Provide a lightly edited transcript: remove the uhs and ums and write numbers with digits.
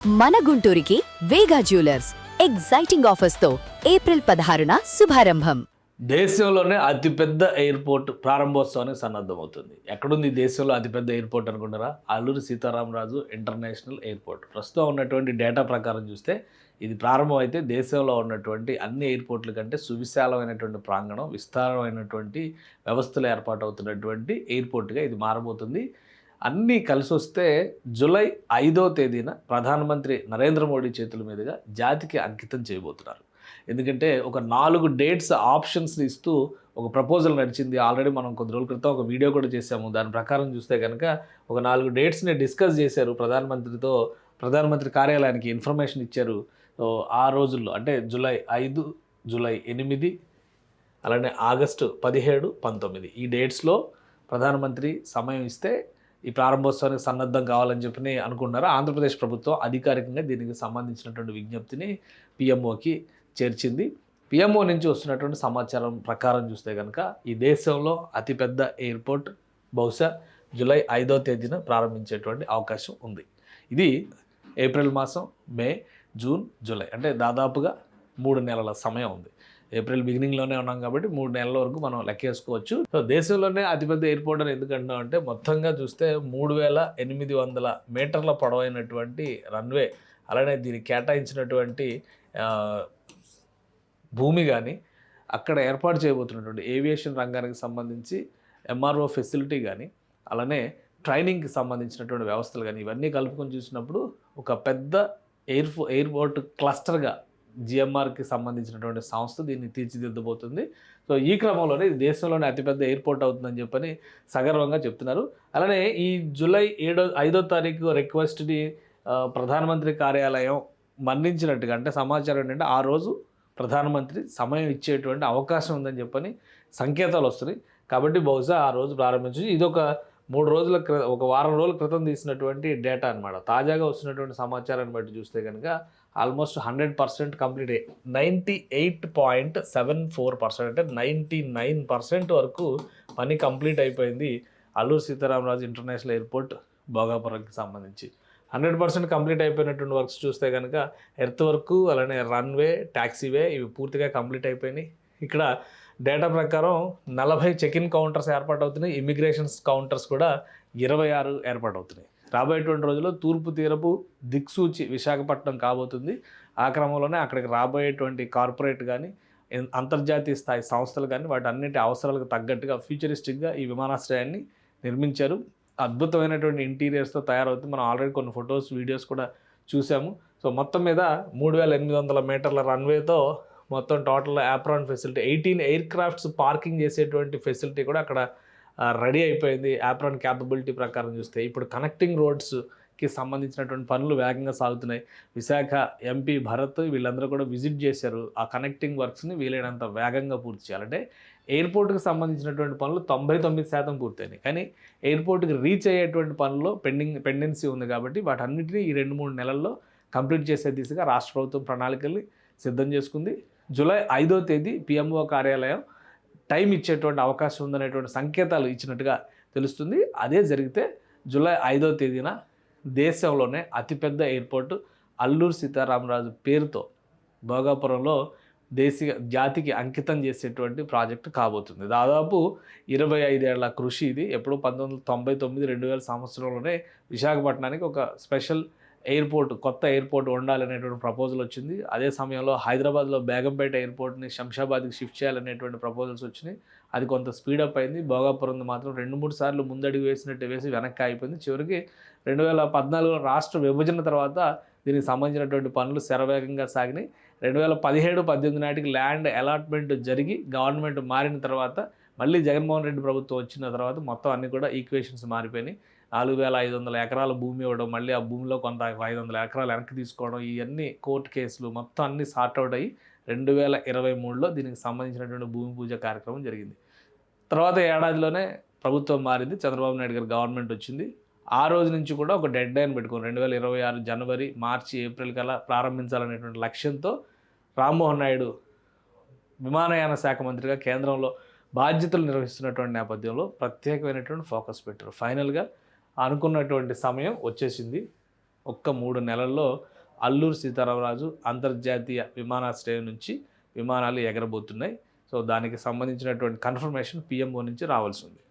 మన గుంటూరుకి వేగా jewellers exciting offers తో April 16న శుభారంభం. దేశంలోనే అతిపెద్ద ఎయిర్పోర్ట్ ప్రారంభోత్సవానికి సన్నద్ధమవుతుంది. ఎక్కడుంది దేశంలో అతిపెద్ద ఎయిర్పోర్ట్ అనుకుంటారా? Alluri Sitaramaraju international airport. ప్రస్తుతం ఉన్నటువంటి డేటా ప్రకారం చూస్తే ఇది ప్రారంభమైతే దేశంలో ఉన్నటువంటి అన్ని ఎయిర్పోర్ట్ల కంటే సువిశాలమైనటువంటి ప్రాంగణం, విస్తారమైనటువంటి వ్యవస్థలు ఏర్పాటవుతున్నటువంటి ఎయిర్పోర్ట్గా ఇది మారబోతుంది. అన్నీ కలిసి వస్తే జూలై 5వ తేదీన ప్రధానమంత్రి నరేంద్ర మోడీ చేతుల మీదుగా జాతికి అంకితం చేయబోతున్నారు. ఎందుకంటే ఒక 4 డేట్స్ ఆప్షన్స్ని ఇస్తూ ఒక ప్రపోజల్ నడిచింది. ఆల్రెడీ మనం కొద్ది రోజుల క్రితం ఒక వీడియో కూడా చేశాము. దాని ప్రకారం చూస్తే కనుక ఒక 4 డేట్స్ని డిస్కస్ చేశారు ప్రధానమంత్రితో. ప్రధానమంత్రి కార్యాలయానికి ఇన్ఫర్మేషన్ ఇచ్చారు. సో ఆ రోజుల్లో అంటే జూలై 5, జూలై 8, అలానే ఆగస్టు 17, 19 ఈ డేట్స్లో ప్రధానమంత్రి సమయం ఇస్తే ఈ ప్రారంభోత్సవానికి సన్నద్ధం కావాలని చెప్పి అనుకున్నారు. ఆంధ్రప్రదేశ్ ప్రభుత్వం అధికారికంగా దీనికి సంబంధించినటువంటి విజ్ఞప్తిని పిఎంఓకి చేర్చింది. పిఎంఓ నుంచి వస్తున్నటువంటి సమాచారం ప్రకారం చూస్తే కనుక ఈ దేశంలో అతిపెద్ద ఎయిర్పోర్ట్ బహుశా జూలై 5వ తేదీన ప్రారంభించేటువంటి అవకాశం ఉంది. ఇది ఏప్రిల్ మాసం, మే, జూన్, జూలై అంటే దాదాపుగా 3 నెలల సమయం ఉంది. ఏప్రిల్ బిగినింగ్లోనే ఉన్నాం కాబట్టి 3 నెలల వరకు మనం లెక్కేసుకోవచ్చు. సో దేశంలోనే అతిపెద్ద ఎయిర్పోర్ట్ అని ఎందుకంటున్నాం అంటే మొత్తంగా చూస్తే 3800 మీటర్ల పొడవైనటువంటి రన్వే, అలానే దీనికి కేటాయించినటువంటి భూమి కానీ, అక్కడ ఏర్పాటు చేయబోతున్నటువంటి ఏవియేషన్ రంగానికి సంబంధించి ఎంఆర్ఓ ఫెసిలిటీ కానీ, అలానే ట్రైనింగ్కి సంబంధించినటువంటి వ్యవస్థలు కానీ ఇవన్నీ కలుపుకొని చూసినప్పుడు ఒక పెద్ద ఎయిర్పోర్ట్ క్లస్టర్గా జిఎంఆర్కి సంబంధించినటువంటి సంస్థ దీన్ని తీర్చిదిద్దబోతుంది. సో ఈ క్రమంలోనే ఇది దేశంలోనే అతిపెద్ద ఎయిర్పోర్ట్ అవుతుందని చెప్పని సగర్వంగా చెప్తున్నారు. అలానే ఈ జూలై 5వ తారీఖు రిక్వెస్ట్ని ప్రధానమంత్రి కార్యాలయం మన్నించినట్టుగా అంటే సమాచారం ఏంటంటే ఆ రోజు ప్రధానమంత్రి సమయం ఇచ్చేటువంటి అవకాశం ఉందని చెప్పని సంకేతాలు వస్తున్నాయి. కాబట్టి బహుశా ఆ రోజు ప్రారంభించి ఇది ఒక 3 రోజుల ఒక వారం రోజుల క్రితం తీసినటువంటి డేటా అనమాట. తాజాగా వస్తున్నటువంటి సమాచారాన్ని బట్టి చూస్తే కనుక ఆల్మోస్ట్ 100% కంప్లీట్ 98.74% అంటే 99% వరకు పని కంప్లీట్ అయిపోయింది అల్లూరి సీతారామరాజు ఇంటర్నేషనల్ ఎయిర్పోర్ట్ భోగాపురంకి సంబంధించి. 100% కంప్లీట్ అయిపోయినటువంటి వర్క్స్ చూస్తే కనుక ఎర్త్ వర్క్, అలానే రన్వే, ట్యాక్సీవే ఇవి పూర్తిగా కంప్లీట్ అయిపోయినాయి. ఇక్కడ డేటా ప్రకారం 40 చెక్-ఇన్ కౌంటర్స్ ఏర్పాటవుతున్నాయి. ఇమిగ్రేషన్స్ కౌంటర్స్ కూడా 26 ఏర్పాటవుతున్నాయి. రాబోయేటువంటి రోజుల్లో తూర్పు తీరపు దిక్సూచి విశాఖపట్నం కాబోతుంది. ఆ క్రమంలోనే అక్కడికి రాబోయేటువంటి కార్పొరేట్ కానీ, అంతర్జాతీయ స్థాయి సంస్థలు కానీ వాటన్నిటి అవసరాలకు తగ్గట్టుగా ఫ్యూచరిస్టిక్గా ఈ విమానాశ్రయాన్ని నిర్మించారు. అద్భుతమైనటువంటి ఇంటీరియర్స్తో తయారవుతుంది. మనం ఆల్రెడీ కొన్ని ఫొటోస్, వీడియోస్ కూడా చూసాము. సో మొత్తం మీద 3800 మీటర్ల రన్వేతో మొత్తం total apron facility 18 air crafts parking చేసేటువంటి ఫెసిలిటీ కూడా అక్కడ రెడీ అయిపోయింది. యాప్రాన్ క్యాపబిలిటీ ప్రకారం చూస్తే ఇప్పుడు కనెక్టింగ్ రోడ్స్కి సంబంధించినటువంటి పనులు వేగంగా సాగుతున్నాయి. విశాఖ ఎంపీ భరత్ వీళ్ళందరూ కూడా విజిట్ చేశారు. ఆ కనెక్టింగ్ వర్క్స్ని వీలైనంత వేగంగా పూర్తి చేయాలంటే ఎయిర్పోర్ట్కి సంబంధించినటువంటి పనులు 99% పూర్తయినాయి. కానీ ఎయిర్పోర్ట్కి రీచ్ అయ్యేటువంటి పనుల్లో పెండెన్సీ ఉంది కాబట్టి వాటన్నిటిని ఈ 2-3 నెలల్లో కంప్లీట్ చేసే దిశగా రాష్ట్ర ప్రభుత్వం ప్రణాళికల్ని సిద్ధం చేసుకుంది. జూలై 5వ తేదీ పిఎంఓ కార్యాలయం టైం ఇచ్చేటువంటి అవకాశం ఉందనేటువంటి సంకేతాలు ఇచ్చినట్టుగా తెలుస్తుంది. అదే జరిగితే జూలై 5వ తేదీన దేశంలోనే అతిపెద్ద ఎయిర్పోర్టు అల్లూరి సీతారామరాజు పేరుతో భోగాపురంలో జాతికి అంకితం చేసేటువంటి ప్రాజెక్టు కాబోతుంది. దాదాపు 25 ఏళ్ల కృషి ఇది. ఎప్పుడో 1999-2000 సంవత్సరంలోనే విశాఖపట్నానికి ఒక స్పెషల్ ఎయిర్పోర్ట్, కొత్త ఎయిర్పోర్ట్ ఉండాలనేటువంటి ప్రపోజల్ వచ్చింది. అదే సమయంలో హైదరాబాద్లో బేగంపేట ఎయిర్పోర్ట్ని శంషాబాద్కి షిఫ్ట్ చేయాలనేటువంటి ప్రపోజల్స్ వచ్చినాయి. అది కొంత స్పీడప్ అయింది. భోగాపురం మాత్రం 2-3 సార్లు ముందడుగు వేసి వెనక్కి అయిపోయింది. చివరికి 2014 రాష్ట్ర విభజన తర్వాత దీనికి సంబంధించినటువంటి పనులు శరవేగంగా సాగినాయి. 2017-18 నాటికి ల్యాండ్ అలాట్మెంట్ జరిగి గవర్నమెంట్ మారిన తర్వాత మళ్ళీ జగన్మోహన్ రెడ్డి ప్రభుత్వం వచ్చిన తర్వాత మొత్తం అన్నీ కూడా ఈక్వేషన్స్ మారిపోయినాయి. 4500 ఎకరాల భూమి ఇవ్వడం, మళ్ళీ ఆ భూమిలో కొంత 500 ఎకరాలు వెనక్కి తీసుకోవడం, ఇవన్నీ కోర్టు కేసులు మొత్తం అన్నీ సార్ట్అవుట్ అయ్యి 2023లో దీనికి సంబంధించినటువంటి భూమి పూజ కార్యక్రమం జరిగింది. తర్వాత ఏడాదిలోనే ప్రభుత్వం మారింది. చంద్రబాబు నాయుడు గారి గవర్నమెంట్ వచ్చింది. ఆ రోజు నుంచి కూడా ఒక డెడ్ లైన్ పెట్టుకుని 2026 జనవరి, మార్చి, ఏప్రిల్ కల్లా ప్రారంభించాలనేటువంటి లక్ష్యంతో రామ్మోహన్ నాయుడు విమానయాన శాఖ మంత్రిగా కేంద్రంలో బాధ్యతలు నిర్వహిస్తున్నటువంటి నేపథ్యంలో ప్రత్యేకమైనటువంటి ఫోకస్ పెట్టారు. ఫైనల్గా అనుకున్నటువంటి సమయం వచ్చేసింది. ఒక్క 3 నెలల్లో అల్లూరు సీతారామరాజు అంతర్జాతీయ విమానాశ్రయం నుంచి విమానాలు ఎగరబోతున్నాయి. సో దానికి సంబంధించినటువంటి కన్ఫర్మేషన్ పిఎంఓ నుంచి రావాల్సి ఉంది.